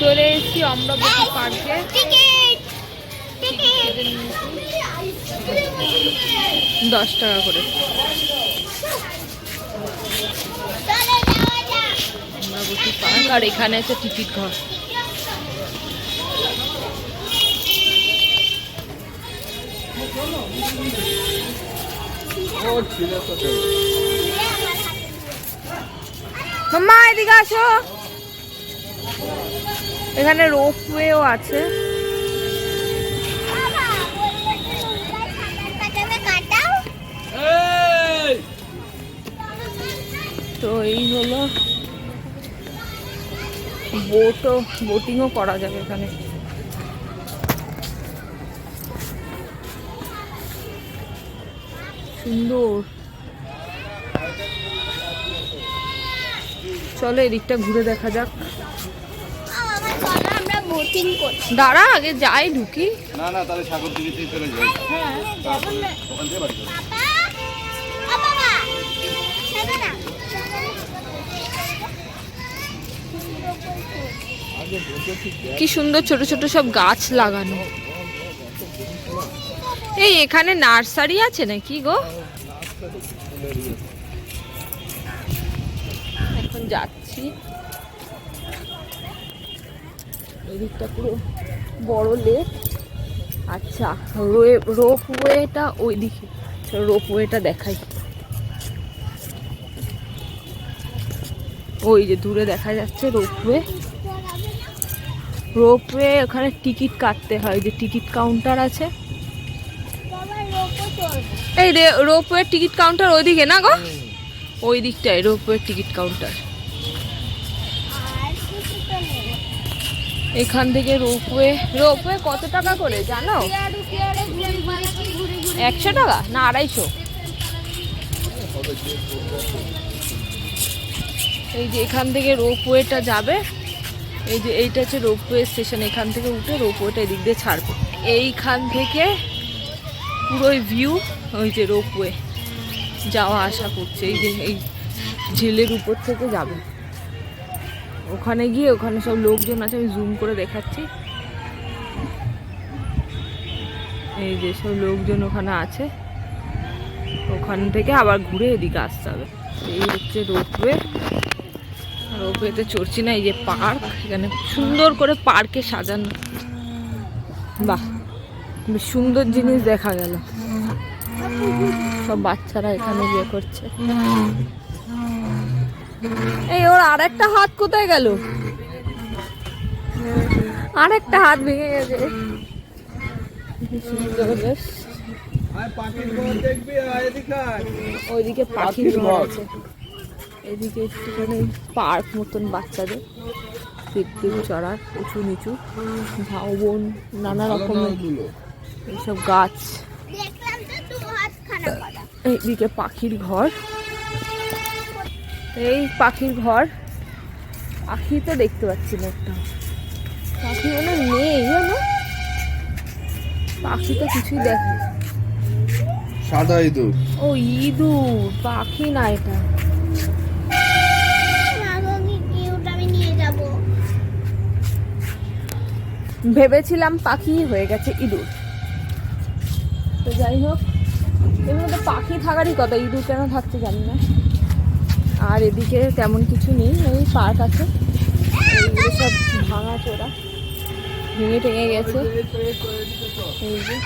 চলে এসেছি অমরাবতী পার্কে। 10 টাকা করে। অমরাবতী পার্ক আর এখানে আছে টিকিট ঘর। মাম্মা এদিকে আসো। এখানে রোপওয়েও আছে। তো এই হলো বোটিংও করা যাবে এখানে। সুন্দর। চলো এদিকটা ঘুরে দেখা যাক। দাঁড়া আগে যাই ঢুকি। না না তাহলে সাগর দিকে চলে যাই। হ্যাঁ ওখান থেকে বাড়ি যাও। কি সুন্দর ছোট ছোট সব গাছ লাগানো। এই এখানে নার্সারি আছে নাকি গো? এখন যাচ্ছি। এদিকটা পুরো বড় লেক। আচ্ছা রোপওয়েটা ওইদিকে, রোপওয়েটা দেখাই। ওই যে দূরে দেখা যাচ্ছে রোপওয়ে। রোপওয়ে ওখানে টিকিট কাটতে হয়, যে টিকিট কাউন্টার আছে। এই রোপওয়ে টিকিট কাউন্টার ওইদিকে না গো? ওই দিকটায় রোপওয়ে টিকিট কাউন্টার। এখান থেকে রোপওয়ে কত টাকা করে জানো? 100 টাকা না 250? এই যে এখান থেকে রোপওয়েটা যাবে। এই যে এইটা হচ্ছে রোপওয়ে স্টেশন। এখান থেকে উঠে রোপওয়েটা এদিক দিয়ে ছাড়বে। এইখান থেকে পুরো ভিউ। ওই যে রোপওয়ে যাওয়া আসা করছে। এই যে এই ঝিলের উপর থেকে যাবে। ওখানে গিয়ে ওখানে সব লোকজন আছে, আমি জুম করে দেখাচ্ছি। এই যে সব লোকজন ওখানে আছে। ওখান থেকে আবার ঘুরে এদিকে আসতে হবে। এই হচ্ছে রোপওয়ে। রোপওয়েতে চড়ছি না। এই যে পার্ক, এখানে সুন্দর করে পার্কে সাজানো। বাহ, বেশ সুন্দর জিনিস দেখা গেল। সব বাচ্চারা এখানে ইয়ে করছে। এই ওর আরেকটা হাত কোথায় গেল? আরেকটা হাত ভেঙে গেছে। ওইদিকে পাখির ঘর আছে। এদিকে একটুখানি পার্ক মতন বাচ্চাদের পিকনিক চড়ার, উঁচু নিচু ঝাউবন, নানা রকমের এইসব গাছ। এইদিকে পাখির ঘর। এই পাখির ঘর। পাখি তো দেখতে পাচ্ছি না একটা। পাখি মনে নেই জানো। পাখি তো কিছুই দেখে। সাদা ইঁদুর। ও ইঁদুর, পাখি না এটা। ভেবেছিলাম পাখি, হয়ে গেছে ইঁদুর। তো যাই হোক, এর মধ্যে পাখি থাকারই কথা, ইঁদুর কেন থাকছে জানি না। আর এদিকে তেমন কিছু নেই। এই পার্ক আছে, এইগুলো সব ভাঙা চোরা, ভেঙে টেঙে গেছে। এই যে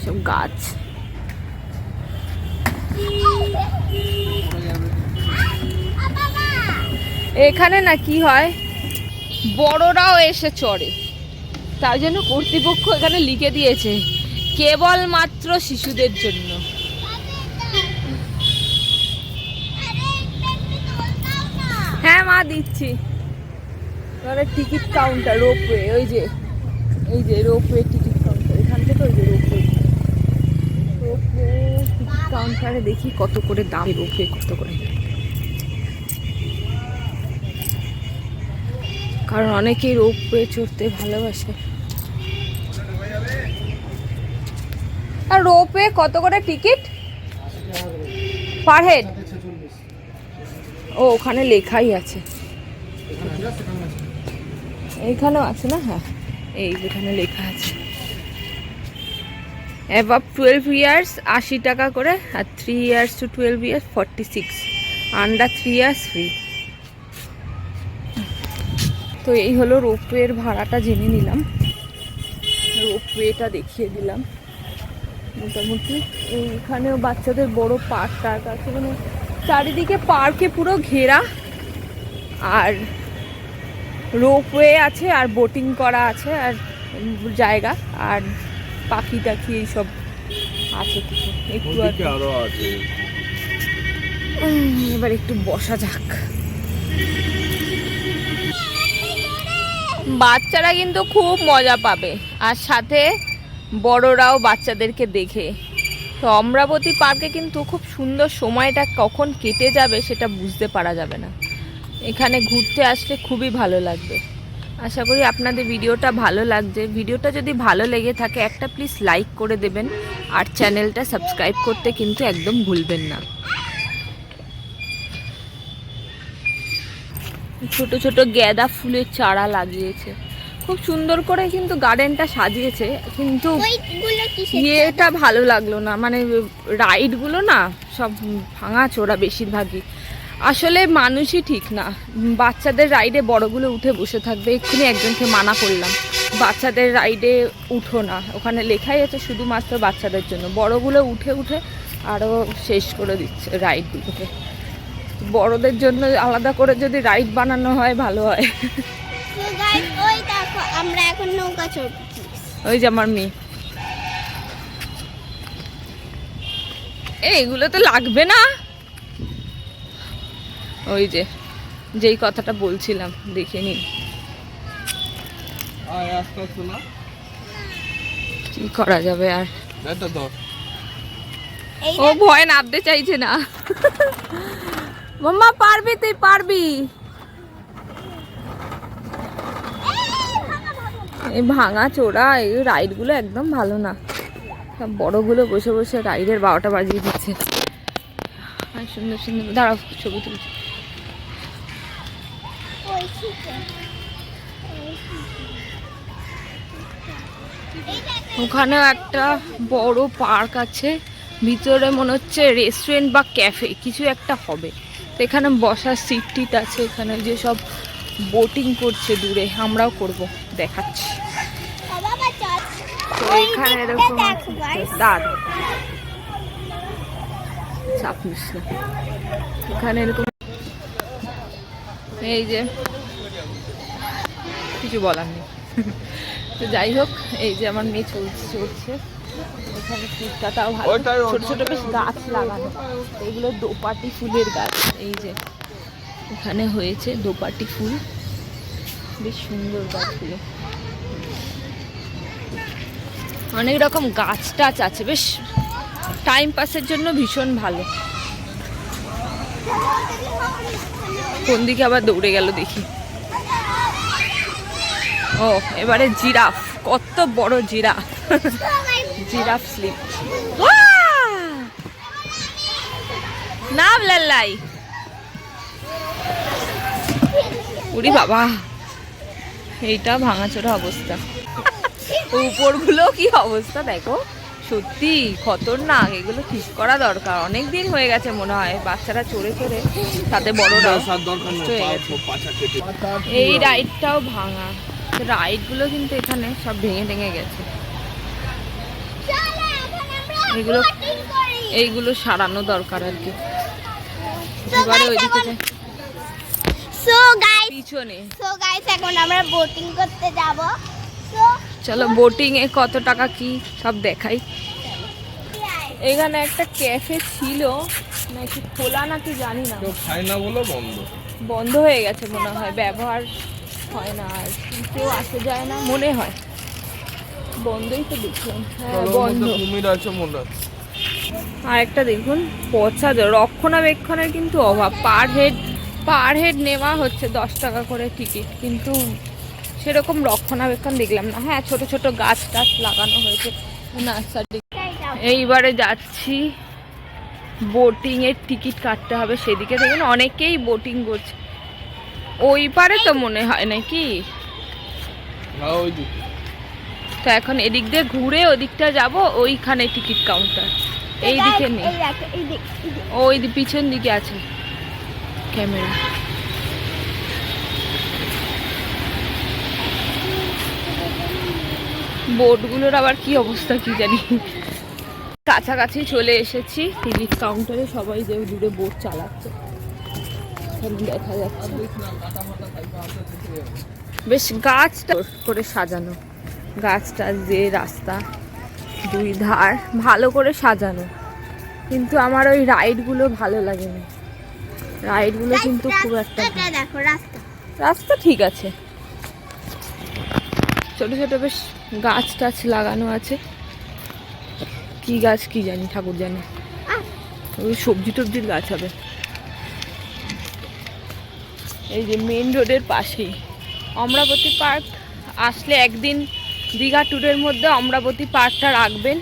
সব গাছ। এখানে না কি হয়, বড়রাও এসে চড়ে। তার জন্য কর্তৃপক্ষ এখানে লিখে দিয়েছে কেবলমাত্র শিশুদের জন্য। হ্যাঁ মা দিচ্ছি। টিকিট কাউন্টার রোপওয়ে, ওই যে এই যে রোপওয়ে টিকিট কাউন্টার। এখান থেকে ওই যে রোপওয়ে টিকিট কাউন্টারে দেখি কত করে দাম। রোপওয়ে কত করে, কারণ অনেকেই রোপওয়ে চড়তে ভালোবাসে। আর রোপওয়ে কত করে টিকিট? Per head? ও ওখানে লেখাই আছে, এইখানেও আছে না? হ্যাঁ, এই যেখানে লেখা আছে অ্যাবাভ 12 ইয়ার্স 80 টাকা করে, আর 3 years to 12 years 46, under 3 years free. তো এই হলো রোপওয়ের ভাড়াটা জেনে নিলাম, রোপওয়েটা দেখিয়ে দিলাম। মোটামুটি এইখানেও বাচ্চাদের বড় পার্ক টার্ক আছে, মানে চারিদিকে পার্কে পুরো ঘেরা, আর রোপওয়ে আছে, আর বোটিং করা আছে, আর জায়গা, আর পাখি টাখি এইসব আছে কিছু একটু আরো আছে। এবার একটু বসা যাক। বাচ্চারা কিন্তু খুব মজা পাবে, আর সাথে বড়রাও বাচ্চাদেরকে দেখে। তো অমরাবতী পার্কে কিন্তু খুব সুন্দর, সময়টা কখন কেটে যাবে সেটা বুঝতে পারা যাবে না। এখানে ঘুরতে আসলে খুবই ভালো লাগবে। আশা করি আপনাদের ভিডিওটা ভালো লাগছে। ভিডিওটা যদি ভালো লেগে থাকে একটা প্লিজ লাইক করে দেবেন, আর চ্যানেলটা সাবস্ক্রাইব করতে কিন্তু একদম ভুলবেন না। ছোট ছোট গাঁদা ফুলের চারা লাগিয়েছে, খুব সুন্দর করে কিন্তু গার্ডেনটা সাজিয়েছে, কিন্তু ইয়েটা ভালো লাগলো না, মানে রাইডগুলো না সব ভাঙা চোরা বেশিরভাগই। আসলে মানুষই ঠিক না, বাচ্চাদের রাইডে বড়গুলো উঠে বসে থাকবে। এক্ষুনি একজনকে মানা করলাম, বাচ্চাদের রাইডে উঠো না, ওখানে লেখাই আছে শুধুমাত্র বাচ্চাদের জন্য। বড়গুলো উঠে উঠে আরও শেষ করে দিচ্ছে রাইডগুলোকে। বড়দের জন্য আলাদা করে যদি রাইড বানানো হয় ভালো হয়। ওই দেখো আমরা এখন নৌকা চড়ছি, ওই যে আমার মেয়ে। এগুলো তো লাগবে না, ওই যে যেই কথাটা বলছিলাম দেখে নিন। কি করা যাবে আর, ও ভয় নামতে চাইছে না। মাম্মা পারবি, তুই পারবি। এই ভাঙা চোরা এই রাইডগুলো একদম ভালো না, সব বড়গুলো বসে বসে রাইডের 12টা বাজিয়ে দিচ্ছে। আর সুন্দর সুন্দর, দাঁড়াও ছবি তুলছি। ওখানেও একটা বড় পার্ক আছে, ভিতরে মনে হচ্ছে রেস্টুরেন্ট বা ক্যাফে কিছু একটা হবে। তো এখানে বসার সিট টিট আছে, এখানে যে সব বোটিং করছে দূরে, আমরাও করব, দেখাচ্ছি। তো এখানে এরকম দাদা চাপ নিস না, এখানে এরকম, এই যে কিছু বলার নেই। তো যাই হোক, এই যে আমার মেয়ে চলছে এখানে, ফুলটাও ভালো, ছোট ছোট বেশ গাছ লাগানো, এগুলো দোপাটি ফুলের গাছ। এই যে এখানে হয়েছে দোপাটি ফুল, বেশ সুন্দর গাছগুলো, অনেক রকম গাছ টাছ আছে, বেশ টাইম পাসের জন্য ভীষণ ভালো। কোন দিকে আবার দৌড়ে গেল দেখি। ও এবারে জিরাফ, কত বড় জিরাফ, জিরাফ স্লিপ। নাম লাল্লাই, উড়ি বাবা, এইটা ভাঙাচোরা অবস্থা। উপরগুলো কি অবস্থা দেখো, সত্যি খতরনাক। এগুলো ঠিক করা দরকার, অনেক দিন হয়ে গেছে মনে হয়, বাচ্চারা চড়ে চড়ে তাতে বড়রা হয়ে গেছে। এই রাইডটাও ভাঙা, রাইডগুলো কিন্তু এখানে সব ভেঙে ভেঙে গেছে। এইগুলো সারানো দরকার আর কি। এবারে ওইদিকে পিছনে, এখন আমরা বোটিং করতে যাব। চলো বোটিং এ কত টাকা কি সব দেখাই। এখানে একটা ক্যাফে ছিল নাকি, খোলা নাকি জানি না, বন্ধ হয়ে গেছে মনে হয়, ব্যবহার হয় না আর কেউ আসে যায় না মনে হয়, বন্ধই তো দেখলাম। হ্যাঁ বন্ধ। আর একটা দেখুন পচা, রক্ষণাবেক্ষণের কিন্তু অভাব। পার হেড নেওয়া হচ্ছে 10 টাকা করে টিকিট, কিন্তু সেরকম রক্ষণাবেক্ষণ দেখলাম না। হ্যাঁ ছোট ছোট গাছ টাছ লাগানো হয়েছে নার্সারি। এইবারে যাচ্ছি বোটিং এর টিকিট কাটতে হবে, সেদিকে দেখুন অনেকেই বোটিং করছে। ওই পারে তো মনে হয় নাকি। তো এখন এদিক দিয়ে ঘুরে ওদিকটা যাব, ওইখানে টিকিট কাউন্টার, এই দিকে নেই, ওই পিছন দিকে আছে ক্যামেরা। বোটগুলোর আবার কি অবস্থা কি জানি। কাছাকাছি চলে এসেছি টিকিট কাউন্টারে, সবাই যে দূরে বোট চালাচ্ছে দেখা যাচ্ছে। বেশ গাছটা করে সাজানো, গাছটা যে রাস্তা দুই ধার ভালো করে সাজানো, কিন্তু আমার ওই রাইডগুলো ভালো লাগে না। রাইডগুলো কিন্তু খুব একটা, দেখো রাস্তা ঠিক আছে, ছোট ছোট বেশ গাছ টাছ লাগানো আছে। কি গাছ কি জানি, ঠাকুর জানে, ওই সবজি টবজির গাছ হবে। এই যে মেন রোডের পাশেই অমরাবতী পার্ক। আসলে একদিন দীঘা ট্যুরের মধ্যে অমরাবতী পার্কটা রাখবেন।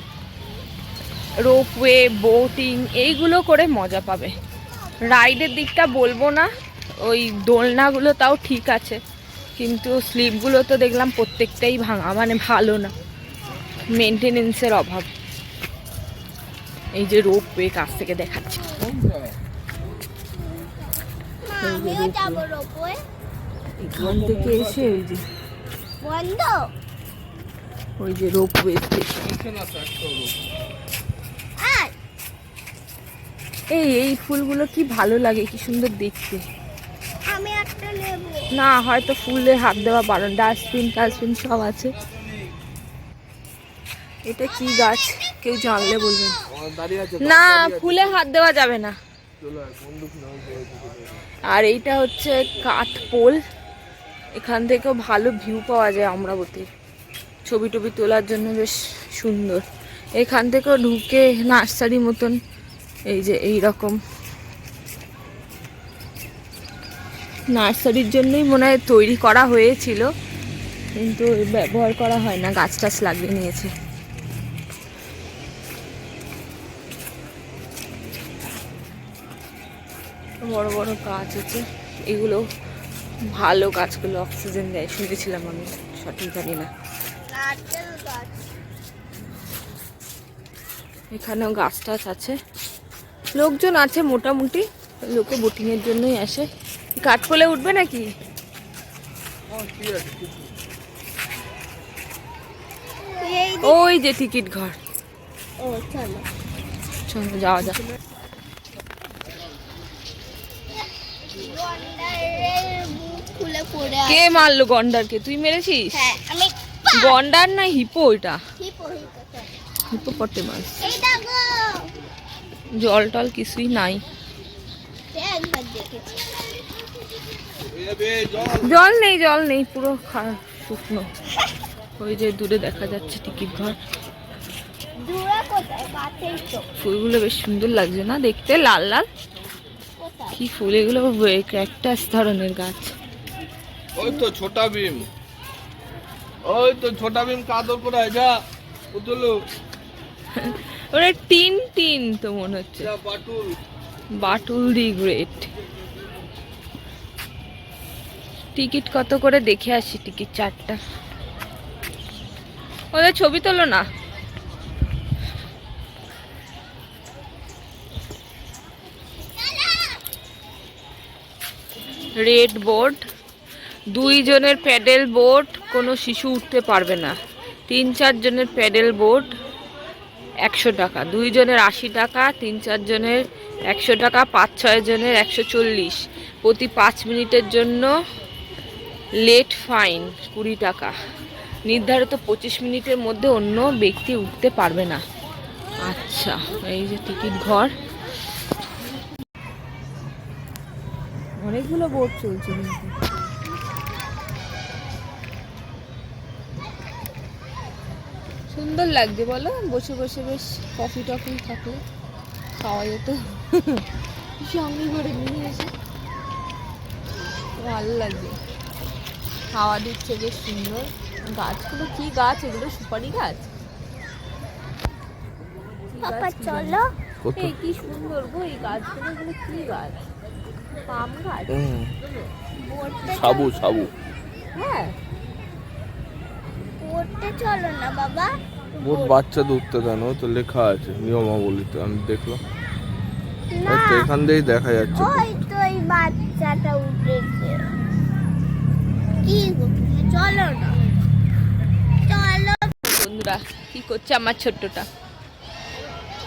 রোপওয়ে, বোটিং এইগুলো করে মজা পাবে। রাইডের দিকটা বলবো না, ওই দোলনাগুলো তাও ঠিক আছে, কিন্তু স্লিপগুলো তো দেখলাম প্রত্যেকটাই ভাঙা, মানে ভালো না, মেনটেনেন্সের অভাব। এই যে রোপওয়ে কাছ থেকে দেখাচ্ছি, এখান থেকে এসে ওই যে বন্ধ, ওই যে রোপওয়ে স্টেশন। এই ফুলগুলো কি ভালো লাগে, কি সুন্দর দেখতে। আমি একটা নেব না, হয়তো ফুলে হাত দেওয়া বারণ, ডাস্টবিন সব আছে। এটা কি গাছ কেউ জানলে বলবেন। না, ফুলে হাত দেওয়া যাবে না। আর এইটা হচ্ছে কাঠপোল, এখান থেকেও ভালো ভিউ পাওয়া যায় অমরাবতীর, ছবি টবি তোলার জন্য বেশ সুন্দর। এখান থেকেও ঢুকে নার্সারি মতন, এই যে এইরকম নার্সারির জন্যই মনে হয় তৈরি করা হয়েছিল, কিন্তু ব্যবহার করা হয় না, গাছ টাছ লাগিয়ে নিয়েছে। বড় বড় গাছ আছে, এগুলো ভালো গাছগুলো, অক্সিজেন দেয় শুনেছিলাম, আমি সঠিক জানি না। নারকেল গাছ, এখানেও গাছ টাছ আছে, লোকজন আছে মোটামুটি, লোকে বোটিংয়ের জন্যই আসে। কাঠপোলে উঠবে নাকি? ওই যে টিকিট ঘর, ও চলো চলো যাওয়া যাক। খুলে পড়ে কে মারলো গন্ডারকে? তুই মেরেছিস? হ্যাঁ আমি। গন্ডার না হিপো? ওইটা হিপো হিপোপটেমাস। এই দেখো, জল টল কিছুই নাই, একবার দেখেছি। জল নেই পুরো শুকনো। ওই যে দূরে দেখা যাচ্ছে টিকিট ঘর। দূরে কোথায়? কাছেই তো। ফুলগুলো বেশ সুন্দর লাগছে না দেখতে, লাল লাল কোথায়? কি ফুল এগুলো, ক্যাকটাস ধরনের গাছ। ওই তো ছোটা ভীম, ওই তো ছোটা ভীম কাদর করে যা উতলু। ওরা টিন তো মনে হচ্ছে, বাটুল দি গ্রেট। টিকিট কত করে দেখে আসি, টিকিট 4টা। ওদের ছবি তোলো না। রেড বোর্ড, 2 জনের প্যাডেল বোট, কোনো শিশু উঠতে পারবে না। 3-4 জনের প্যাডেল বোট 100 টাকা, 2 জনের 80 টাকা, 3-4 জনের 100 টাকা, 5-6 জনের 140। প্রতি 5 মিনিটের জন্য লেট ফাইন 20 টাকা। নির্ধারিত 25 মিনিটের মধ্যে অন্য ব্যক্তি উঠতে পারবে না। আচ্ছা, এই যে টিকিট ঘর, অনেকগুলো বোট চলছে কিন্তু। সুন্দর লাগছে বলো, বসে বসে বেশ কফি টফি থাকলে খাওয়া যেত, সঙ্গে করে নিয়ে এসে ভালো লাগছে। হাওয়া দিচ্ছে বেশ সুন্দর। গাছগুলো কি গাছ এগুলো? সুপারি গাছ? পাপা চলো। কত এই কি সুন্দর গো এই গাছগুলো, এগুলো কি গাছ? পাম গাছ? পড়তে সাবু সাবু হ্যাঁ পড়তে চলো না বাবা। বোট বাচ্চাদের উঠতে দেয় না, ওই তো লেখা আছে নিয়মাবলীতে, আমি দেখলাম। না ওই তো এখান দিয়েই দেখা যাচ্ছে। ওই তো ওই বাচ্চাটা উঠেছে। কি গো তুমি চলো না, চলো। বন্ধুরা কি করছে আমার ছোট্টটা,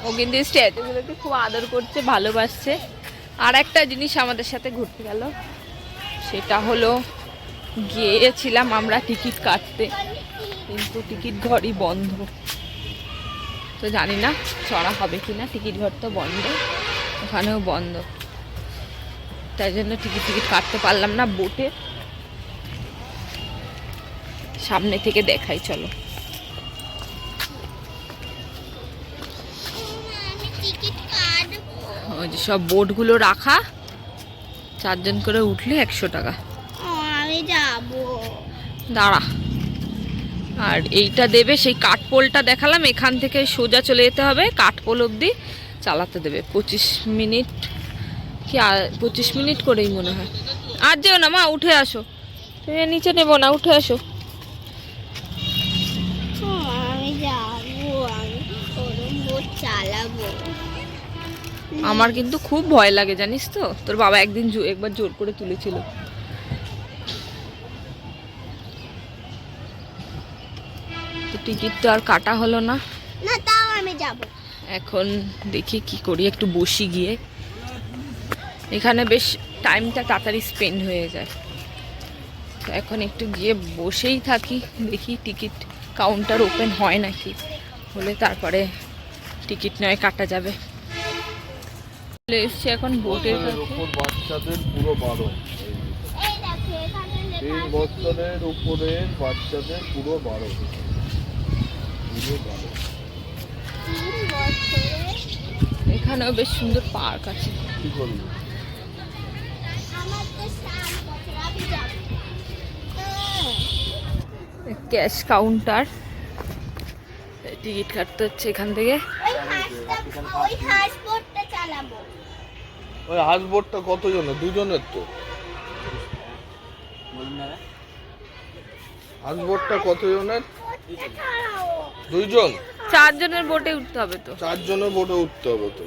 ও কিন্তু স্ট্যাচুগুলোকে খুব আদর করছে, ভালোবাসছে। আর একটা জিনিস আমাদের সাথে ঘুরতে গেল, সেটা হলো গিয়েছিলাম আমরা টিকিট কাটতে, কিন্তু টিকিট ঘরই বন্ধ। তো জানি না চড়া হবে কিনা, টিকিট ঘর তো বন্ধ, ওখানেও বন্ধ, তাই জন্য টিকিট কাটতে পারলাম না বোটে। সামনে থেকে দেখাই চলো। আমি টিকিট কাটবো। ওই যে সব বোটগুলো রাখা, 4 জন করে উঠলে 100 টাকা। আমি যাবো। দাঁড়া, আর এইটা দেবে সেই কাঠপোলটা দেখালাম, এখান থেকে সোজা চলে যেতে হবে কাঠপোল অবধি, চালাতে দেবে 25 মিনিট কি 25 মিনিট করেই মনে হয়। আর যেও না মা, উঠে আসো, তুমি নিচে নেবো না, উঠে আসো। আমি যাবো, আমি ওরম বোট চালাবো। আমার কিন্তু খুব ভয় লাগে জানিস তো, তোর বাবা একদিন একবার জোর করে তুলেছিল। তো টিকিট তো আর কাটা হলো না, না তাও আমি যাবো। এখন দেখি কি করি, একটু বসি গিয়ে। এখানে বেশ টাইমটা তাড়াতাড়ি স্পেন্ড হয়ে যায়, তো এখন একটু গিয়ে বসেই থাকি, দেখি টিকিট কাউন্টার ওপেন হয় নাকি, হলে তারপরে টিকিট নয় কাটা যাবে। চলে এসছি এখন বোটের কাছে। উপর বাচ্চাদের পুরো 12, এই দেখো এখানে লেখা 3 বছরের উপরের বাচ্চাদের পুরো 12। 3 বছরে। এখানেও বেশ সুন্দর পার্ক আছে। কি করবি? আমার তো 7 বছর, আমি যাবো। ক্যাশ কাউন্টার, টিকিট কাটতে হচ্ছে এখান থেকে। ওই হাঁস বোটটা চালাবো। ওই হাঁস বোটটা কতজনের? 2 জনের তো। হাঁস বোটটা কতজনের? 2 জন। 4 জনের বোটে উঠতে হবে তো। 4 জনের বোটে উঠতে হবে তো,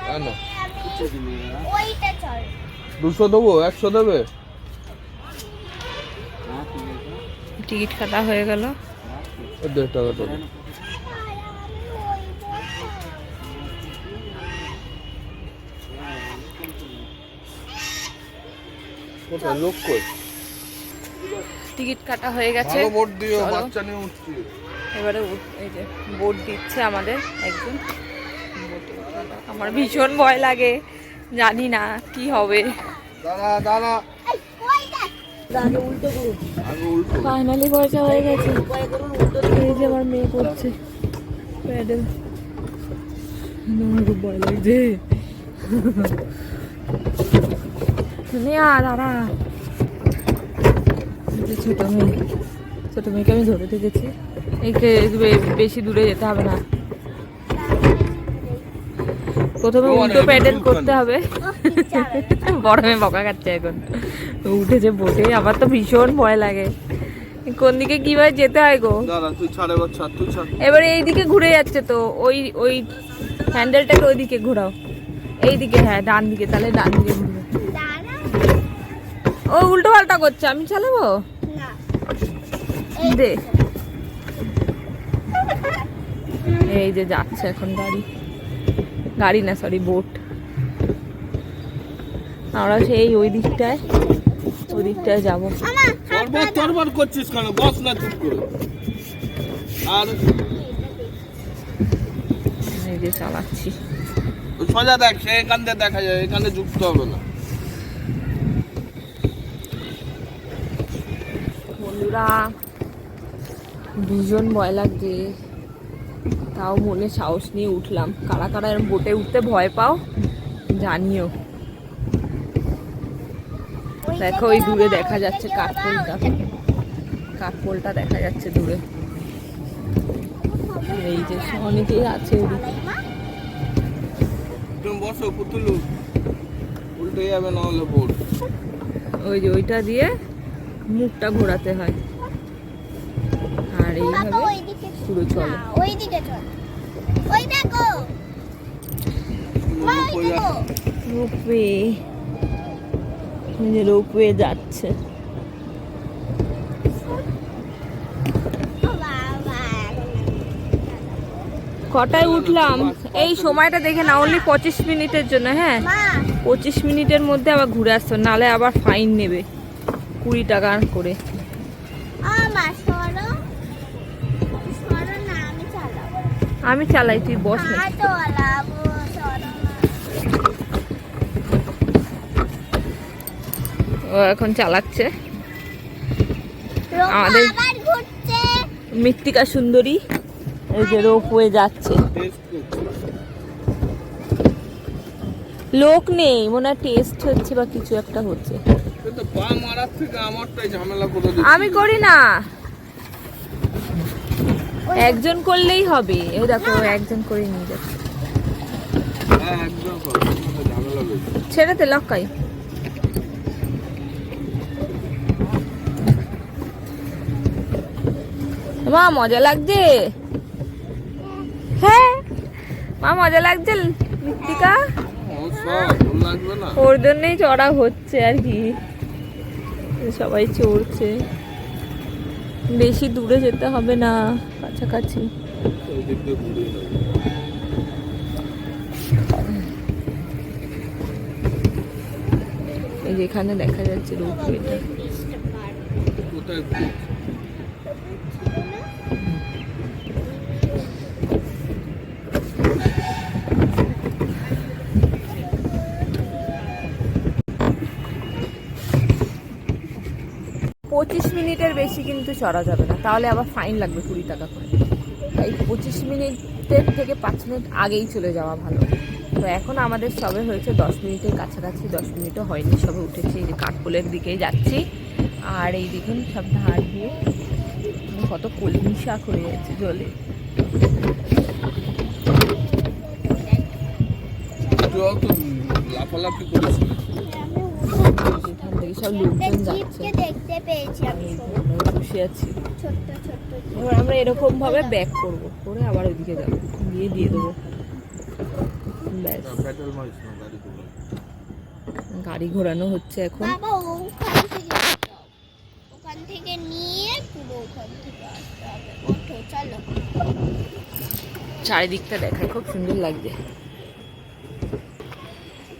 তাই না? ওইটা চল। 200 দেবো, 100 দেবে? টিকিট কাটা হয়ে গেল। 1.5 টাকা দেবে। কোথায় লোক কই? টিকিট কাটা হয়ে গেছে, ভালো বোট দিও, চলো। বাচ্চা নিয়ে উঠছি। এবারে এই যে বোট দিচ্ছে আমাদের একজন, বোটে ওঠাটা আমার ভীষণ ভয় লাগে, জানি না কি হবে। দাঁড়া দাঁড়া, আগে উল্টো করুন, আগে উল্টো। ফাইনালি পয়সা হয়ে গেছে। এই যে আমার মেয়ে করছে প্যাডেল, আমার খুব ভয় লাগছে। দাঁড়া, ছোট মেয়েকে আমি ধরে থেকেছি, একে বেশি দূরে যেতে হবে না, প্রথমে উল্টো প্যাডেল করতে হবে। বড় মেয়ে বকা খাচ্ছে এখন, উঠেছে বোটে, আমার তো ভীষণ ভয় লাগে। কোন দিকে কিভাবে যেতে হয় গো? দাঁড়া, তুই ছাড়, এবার ছাড়, তুই ছাড়। এবারে এইদিকে ঘুরে যাচ্ছে তো, ওই ওই হ্যান্ডেলটাকে ওইদিকে ঘোরাও, এইদিকে, হ্যাঁ ডান দিকে, তাহলে ডান দিকে ঘুরবে। ও উল্টো পাল্টা করছে, আমি চালাবো না দে। এই যে যাচ্ছে এখন গাড়ি না সরি বোট, আমরা সেই ওই দিকটায় যাবো। তোরবার করছিস কেন? বস না চুপ করে। আর এই যে চালাচ্ছি, সোজা দেখ, সে এখান দিয়ে দেখা যায়, এখানে যুক্ত হবে না। বন্ধুরা ভীষণ ভয় লাগছে, তাও মনে সাহস নিয়ে উঠলাম। কারা কারা এরম বোটে উঠতে ভয় পাও জানিও। দেখো ওই দূরে দেখা যাচ্ছে কাঠপোলটা দেখা যাচ্ছে দূরে। এই যে অনেকেই আছে ওদিকে। বসো পুতুলু, উল্টে যাবে না হলে বোর্ড। ওই যে ওইটা দিয়ে মুখটা ঘোরাতে হয়, আর এইভাবে বাবা ওইদিকে পুরো চলে। না, ওইদিকে চল। ওই দেখো মা, ওই দেখো। রোপওয়ে, এই যে রোপওয়ে যাচ্ছে। ও বাবা, কটায় উঠলাম এই সময়টা দেখে না, অনলি 25 মিনিটের জন্য। হ্যাঁ, মা 25 মিনিটের মধ্যে আবার ঘুরে আসতো, নালে আবার ফাইন নেবে 20 টাকা করে। মা সরো সরো না, আমি চালাবো। আমি চালাই, তুই বস না। চালাবো, সরো না। ও এখন চালাচ্ছে। রোপা আমাদের আবার ঘুরছে। মৃত্তিকা সুন্দরী এই যে রোপওয়ে যাচ্ছে। টেস্ট করছি। লোক নেই মনে হয়, টেস্ট হচ্ছে বা কিছু একটা হচ্ছে। কিন্তু পা মারার থেকে আমারটাই ঝামেলা করে দিচ্ছে। আমি করি না, একজন করলেই হবে। এই দেখো একজন করে নিয়ে যাচ্ছে। হ্যাঁ একদম করো, ঝামেলা বেশি। ছেড়ে দে লক্কাই। মা মজা লাগছে? হ্যাঁ মা মজা লাগছে মৃত্তিকা? ও সব ভালো লাগবে না। ওর জন্যই চড়া হচ্ছে আর কি, সবাই চড়ছে। বেশি দূরে যেতে হবে না, কাছাকাছি। ওই দিক দিয়ে ঘুরিয়ে নেবো। এই যে এখানে দেখা যাচ্ছে রোপওয়েটা। কোথায় ঘুরছি? 25 মিনিটের বেশি কিন্তু চড়া যাবে না, তাহলে আবার ফাইন লাগবে 20 টাকা করে। তাই 25 মিনিটের থেকে 5 মিনিট আগেই চলে যাওয়া ভালো। তো এখন আমাদের সবে হয়েছে 10 মিনিটের কাছাকাছি, 10 মিনিটও হয়নি, সবে উঠেছি। এই যে কাঠপোলের দিকেই যাচ্ছি। আর এই দেখুন সব ধার দিয়ে কত কলমি শাক হয়ে যাচ্ছে জলে। জল তো লাফালাফি করেছে। এখান থেকে সব লোকজন যাচ্ছে। জিপকে দেখতে পেয়েছি আমি। আমরা বসে আছি। ছোট্ট ছোট্ট জিপ। এবার আমরা এরকম ভাবে ব্যাক করব, করে আবার ওইদিকে যাবো, গিয়ে দিয়ে দেবো। ব্যাস, পেট্রোল মারিস না, গাড়ি ঘোরা। গাড়ি ঘোরানো হচ্ছে এখন। বাবা ওখান থেকে যেতে হবে। ওখান থেকে নিয়ে পুরো ওখান থেকে আসতে হবে। ওঠো চলো। চারিদিকটা দেখায়, খুব সুন্দর লাগছে।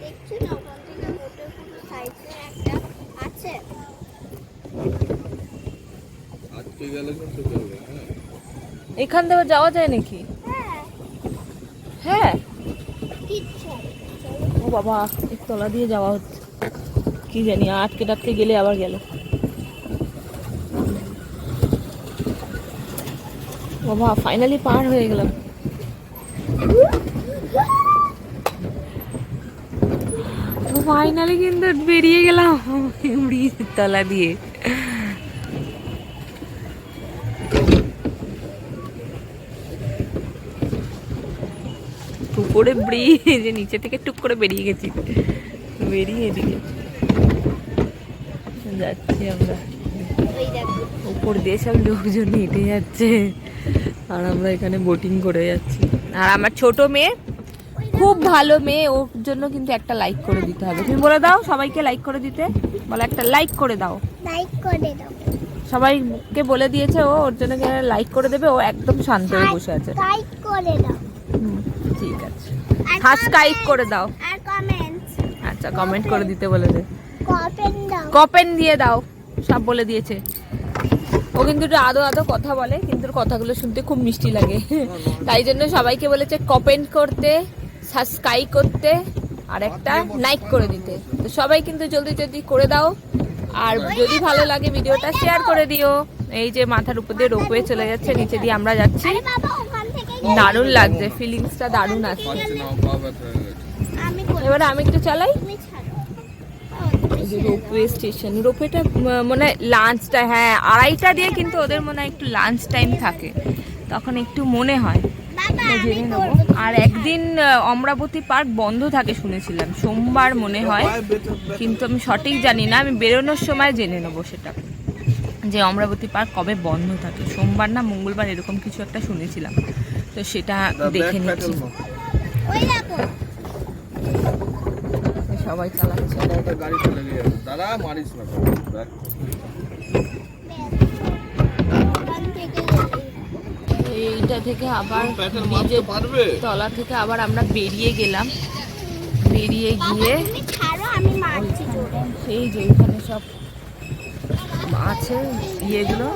দেখছি না ওখান থেকে মোটে পুরো সাইডে একটা আছে। আজকে গেলে কিন্তু যাবে। হ্যাঁ এখান থেকে যাওয়া যায় নাকি? হ্যাঁ হ্যাঁ, কিচ্ছু হবে না, চলো। ও বাবা, এই তলা দিয়ে যাওয়া হচ্ছে। কি জানি আটকে টাটকে গেলে আবার গেল। বাবা ফাইনালি পার হয়ে গেলাম। ফাইনালি কিন্তু বেরিয়ে গেলাম ব্রিজ তলা দিয়ে। উপরে ব্রিজ, নিচে থেকে টুক করে বেরিয়ে গেছি, বেরিয়ে এদিকে যাচ্ছি আমরা। ওই দেখো উপর দিয়ে সব লোকজন হেঁটে যাচ্ছে, আর আমরা এখানে বোটিং করে যাচ্ছি। আর আমার ছোট মেয়ে খুব ভালো মেয়ে, ওর জন্য কিন্তু একটা লাইক করে দিতে হবে। তুমি বলে দাও সবাইকে লাইক করে দিতে, বলে একটা লাইক করে দাও। লাইক করে দাও। সবাইকে বলে দিয়েছে ও, ওর জন্য লাইক করে দেবে। ও একদম শান্ত হয়ে বসে আছে। লাইক করে দাও। ঠিক আছে, আর সাবস্ক্রাইব comment, করে দাও। আর কমেন্টস আচ্ছা, কমেন্ট করে দিতে বলে দে। কমেন্ট দাও। কপেন দিয়ে দাও, সব বলে দিয়েছে। ও কিন্তু একটু আদো আদো কথা বলে, কিন্তু ওর কথাগুলো শুনতে খুব মিষ্টি লাগে। তাই জন্য সবাইকে বলেছে কমেন্ট করতে, সাবস্ক্রাইব করতে, আর একটা লাইক করে দিতে। তো সবাই কিন্তু জলদি জলদি করে দাও। আর যদি ভালো লাগে ভিডিওটা শেয়ার করে দিও। এই যে মাথার উপর দিয়ে রোপওয়ে চলে যাচ্ছে, নিচে দিয়ে আমরা যাচ্ছি। আরে বাবা ওখান থেকে দারুণ লাগছে, ফিলিংসটা দারুণ আছে। পারছি না, পা ব্যথা হয়ে গেছে। আমি করব। এবারে আমি একটু চালাই। তুমি ছাড়ো। এই যে রোপওয়ে স্টেশন, রোপওয়েটা মনে হয় লাঞ্চটা, হ্যাঁ 2:30 দিয়ে কিন্তু ওদের মনে হয় একটু লাঞ্চ টাইম থাকে, তখন একটু মনে হয়। জেনে নেবো। আর একদিন অমরাবতী পার্ক বন্ধ থাকে শুনেছিলাম, সোমবার মনে হয়, কিন্তু আমি সঠিক জানি না। আমি বেরোনোর সময় জেনে নেবো সেটা, যে অমরাবতী পার্ক কবে বন্ধ থাকে, সোমবার না মঙ্গলবার এরকম কিছু একটা শুনেছিলাম, তো সেটা দেখে নিচ্ছি। সবাই চালাচ্ছে, গাড়ি চলে গিয়ে দাঁড়া, মারিস না। এইটা থেকে আবার ব্রিজের তলা থেকে আবার আমরা বেরিয়ে গেলাম, বেরিয়ে গিয়ে সেই যে ওইখানে সব আছে ইয়েগুলো,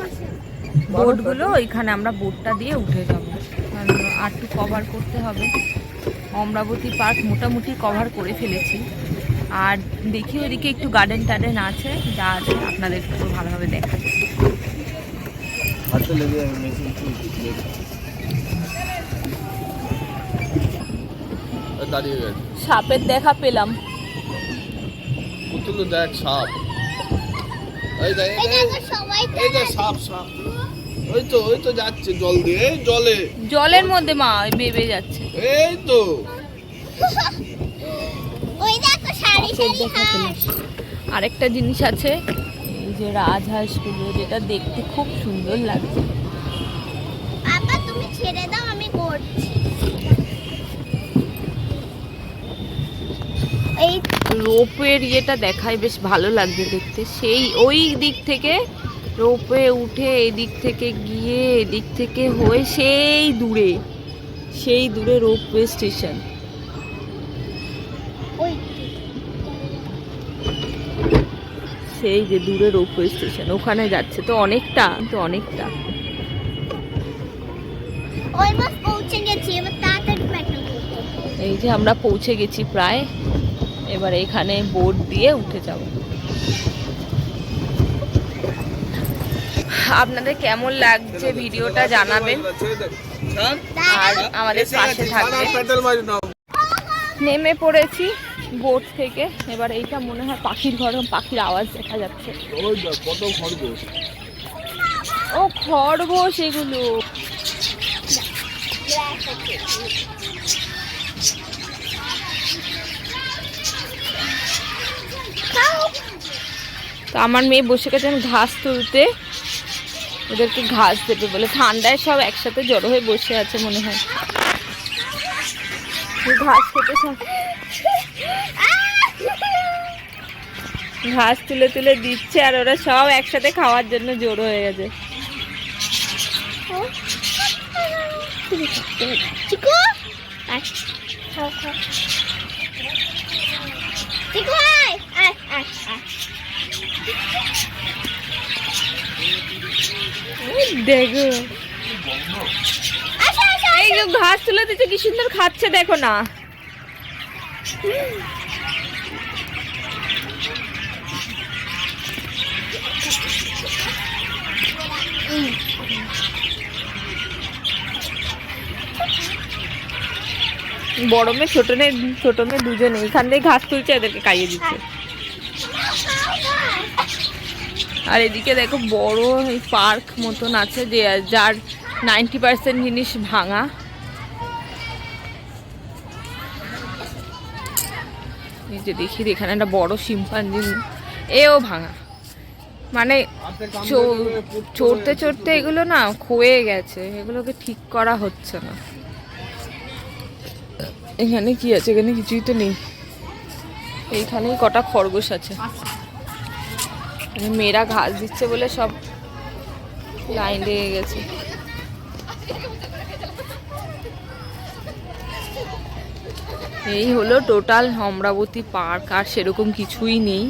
বোটগুলো, ওইখানে আমরা বোটটা দিয়ে উঠে যাবো। আর একটু কভার করতে হবে। অমরাবতী পার্ক মোটামুটি কভার করে ফেলেছি। আর দেখি ওইদিকে একটু গার্ডেন টার্ডেন আছে, যা আছে আপনাদের একটু ভালোভাবে দেখাচ্ছি। সাপের দেখা পেলাম, দেখ সাপ, সাপ সাপ, ওই তো যাচ্ছে জল দিয়ে, জলের মধ্যে মা বেবে যাচ্ছে, এই তো। আরেকটা জিনিস আছে, এই যে রাজহাঁসগুলো, যেটা দেখতে খুব সুন্দর লাগছে। তুমি ছেড়ে দাও, আমি করছি। এই রোপওয়ের ইয়েটা দেখায়, বেশ ভালো লাগছে দেখতে। সেই ওই দিক থেকে রোপওয়ে উঠে এদিক থেকে গিয়ে এদিক থেকে হয়ে সেই দূরে রোপওয়ে স্টেশন। সেই যে দূরে রোপওয়ে স্টেশন, ওখানে যাচ্ছে। তো অনেকটা এই যে আমরা পৌঁছে গেছি প্রায়। এবার এখানে বোট দিয়ে উঠে যাব। আপনাদের কেমন লাগছে ভিডিওটা জানাবেন, আর আমাদের পাশে থাকবেন। নেমে পড়েছি বোট থেকে। এবার এইটা মনে হয় পাখির ঘর, পাখির আওয়াজ দেখা যাচ্ছে। ও খরগোশ এগুলো। তো আমার মেয়ে বসে গেছে ঘাস তুলতে, ওদেরকে ঘাস দেবে বলে। ঠান্ডায় সব একসাথে জড়ো হয়ে বসে আছে মনে হয়, ঘাস খেতে সব ঘাস তুলে তুলে দিচ্ছে, আর ওরা সব একসাথে খাওয়ার জন্য জড়ো হয়ে গেছে। দেখো এই যে ঘাস তুলে দিচ্ছে, কি সুন্দর খাচ্ছে, দেখো না। বড় মেয়ে ছোট মেয়ে দুজনে এখান থেকে ঘাস তুলছে, এদেরকে খাইয়ে দিচ্ছে। আর এদিকে দেখো বড় এই পার্ক মতন আছে, যে যার 90% জিনিস ভাঙা। এই যে দেখি এখানে একটা বড় শিম্পাঞ্জি, এও ভাঙা। মানে চড়তে এগুলো না ক্ষয়ে গেছে, এগুলোকে ঠিক করা হচ্ছে না। এখানে কি আছে? এখানে কিছুই তো নেই। এইখানেই কটা খরগোশ আছে, মেয়েরা ঘাস দিচ্ছে বলে সব লাইন লেগে গেছে। এই হলো টোটাল অমরাবতী পার্ক, আর সেরকম কিছুই নেই।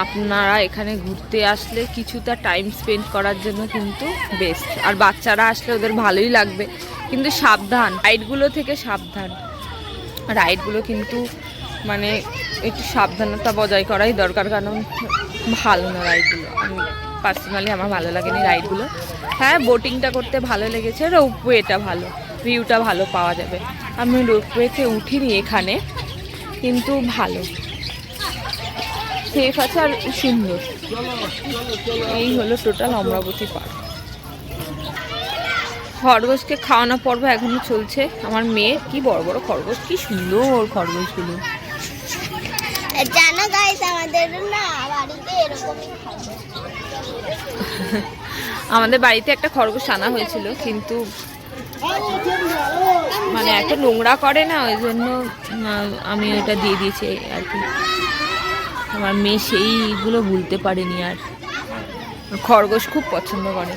আপনারা এখানে ঘুরতে আসলে কিছুটা টাইম স্পেন্ড করার জন্য কিন্তু বেস্ট। আর বাচ্চারা আসলে ওদের ভালোই লাগবে, কিন্তু সাবধান, রাইডগুলো থেকে সাবধান। রাইডগুলো কিন্তু মানে একটু সাবধানতা বজায় করাই দরকার, কারণ ভালো না রাইডগুলো। আমি পার্সোনালি আমার ভালো লাগেনি রাইডগুলো। হ্যাঁ, বোটিংটা করতে ভালো লেগেছে, রোপওয়েটা ভালো, ভিউটা ভালো পাওয়া যাবে। আমি রোপওয়েতে উঠিনি এখানে, কিন্তু ভালো, সেফ আছে আর সুন্দর। এই হলো টোটাল অমরাবতী পার্ক। খরগোশকে খাওয়ানো পর্ব এখনো চলছে। আমার মেয়ের কি বড় বড় খরগোশ, কি সুন্দর খরগোশগুলো। জানো গাইস, আমাদের না বাড়িতে এরকমই খাবে। আমাদের বাড়িতে একটা খরগোশ আনা হয়েছিল, কিন্তু মানে এত নোংরা করে না, ওই জন্য আমি ওটা দিয়ে দিয়েছি আর কি। আমার মেয়ে সেইগুলো ভুলতে পারেনি আর। খরগোশ খুব পছন্দ করে।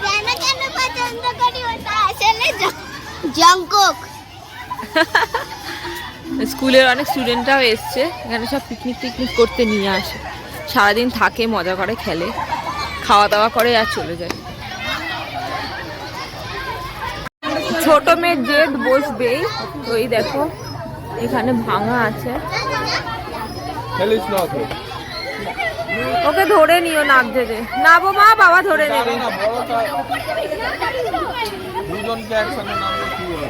জানো কেন পছন্দ করি? ওটা আসলে জঙ্কক। স্কুলের অনেক স্টুডেন্টরাও এসছে এখানে, সব পিকনিক টিকনিক করতে নিয়ে আসে। সারাদিন থাকে, মজা করে, খেলে, খাওয়া দাওয়া করে আর চলে যায়। ছোট মেয়ের জেদ বসবেই। তো এই দেখো এখানে ভাঙা আছে, খেলিস না তো। ওকে ধরে নিও, নাক ধরে নাবো মা, বাবা ধরে নেবে। দুজনকে একসাথে নামলে কি হবে?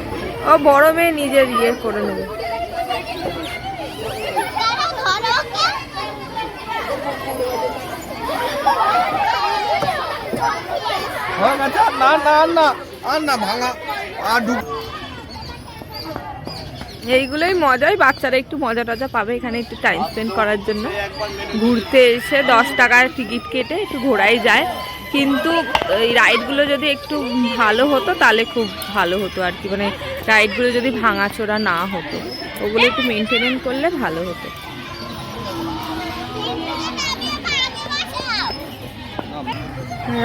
ও বড় মেয়ে নিজের ইয়ে করে নেবে। না না না আর না ভাঙা আর এইগুলোই মজাই, বাচ্চারা একটু মজা টজা পাবে এখানে একটু টাইম স্পেন্ড করার জন্য। ঘুরতে এসে 10 টাকার টিকিট কেটে একটু ঘোরাই যায়, কিন্তু এই রাইডগুলো যদি একটু ভালো হতো তাহলে খুব ভালো হতো আর কি। মানে রাইডগুলো যদি ভাঙাচোরা না হতো, ওগুলো একটু মেনটেন করলে ভালো হতো।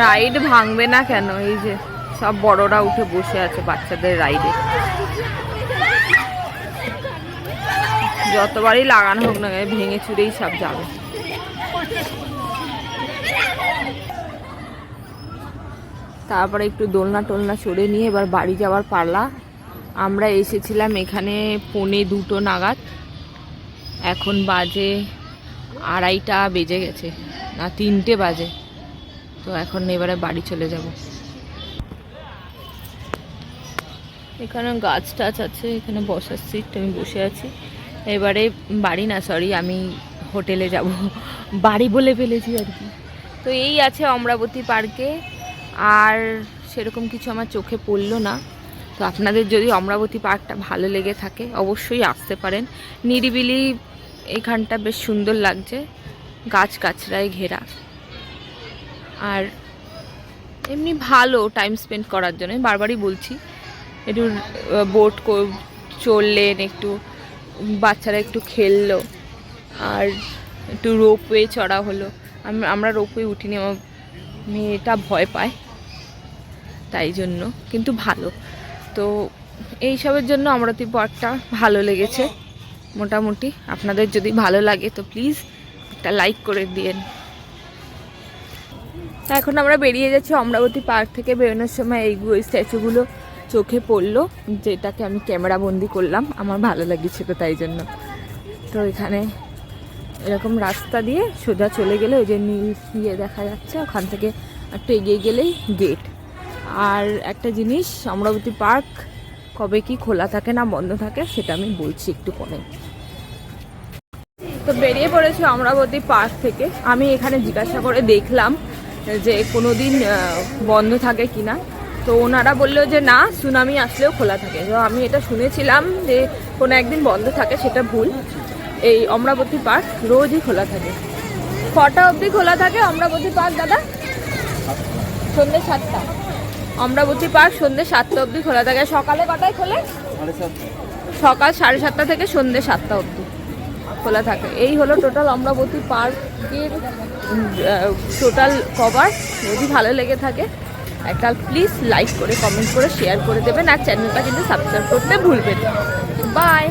রাইড ভাঙবে না কেন? এই যে সব বড়রা উঠে বসে আছে বাচ্চাদের রাইডে। যতবারই লাগানো হোক না, ভেঙে চুরেই সব যাবে। তারপরে একটু দোলনা টোলনা চড়ে নিয়ে এবার বাড়ি যাওয়ার পালা। আমরা এসেছিলাম এখানে 1:45 নাগাদ, এখন বাজে 2:30 বেজে গেছে, না 3টে বাজে। তো এখন এবারে বাড়ি চলে যাব। এখানে গাছ টাছ আছে, এখানে বসার সিট, আমি বসে আছি। এবারে বাড়ি না, সরি, আমি হোটেলে যাব, বাড়ি বলে ফেলেছি আর কি। তো এই আছে অমরাবতী পার্কে, আর সেরকম কিছু আমার চোখে পড়লো না। তো আপনাদের যদি অমরাবতী পার্কটা ভালো লেগে থাকে অবশ্যই আসতে পারেন। নিরিবিলি এখানটা বেশ সুন্দর লাগছে, গাছ গাছড়ায় ঘেরা, আর এমনি ভালো টাইম স্পেন্ড করার জন্য। বারবারই বলছি, একটু বোট চললেন, একটু বাচ্চারা একটু খেললো, আর একটু রোপওয়ে চড়া হলো। আমরা রোপওয়ে উঠিনি, আমার মেয়েটা ভয় পায় তাই জন্য, কিন্তু ভালো। তো এইসবের জন্য অমরাবতী পার্কটা ভালো লেগেছে মোটামুটি। আপনাদের যদি ভালো লাগে তো প্লিজ একটা লাইক করে দিন। তা এখন আমরা বেরিয়ে যাচ্ছি অমরাবতী পার্ক থেকে। বেরোনোর সময় এই স্ট্যাচুগুলো চোখে পড়লো, যেটাকে আমি ক্যামেরা বন্দি করলাম, আমার ভালো লেগেছিল তাই জন্য। তো এখানে এরকম রাস্তা দিয়ে সোজা চলে গেলে ওই যে নীল ইয়ে দেখা যাচ্ছে, ওখান থেকে একটু এগিয়ে গেলেই গেট। আর একটা জিনিস, অমরাবতী পার্ক কবে কি খোলা থাকে না বন্ধ থাকে সেটা আমি বলছি একটু পরে। তো বেরিয়ে পড়েছি অমরাবতী পার্ক থেকে। আমি এখানে জিজ্ঞাসা করে দেখলাম যে কোনো দিন বন্ধ থাকে কিনা, তো ওনারা বললো যে না, সুনামি আসলেও খোলা থাকে। তো আমি এটা শুনেছিলাম যে কোনো একদিন বন্ধ থাকে, সেটা ভুল। এই অমরাবতী পার্ক রোজই খোলা থাকে। কটা অবধি খোলা থাকে অমরাবতী পার্ক দাদা? সন্ধ্যে 7টা। অমরাবতী পার্ক সন্ধ্যে 7টা অবধি খোলা থাকে। সকালে কটায় খোলে? সকাল 7:30 থেকে সন্ধ্যে 7টা অবধি খোলা থাকে। এই হলো টোটাল অমরাবতী পার্কের টোটাল কভার। যদি ভালো লেগে থাকে একটা প্লিজ লাইক করে, কমেন্ট করে, শেয়ার করে দেবেন, আর চ্যানেলটা কিন্তু সাবস্ক্রাইব করতে ভুলবেন না। বাই।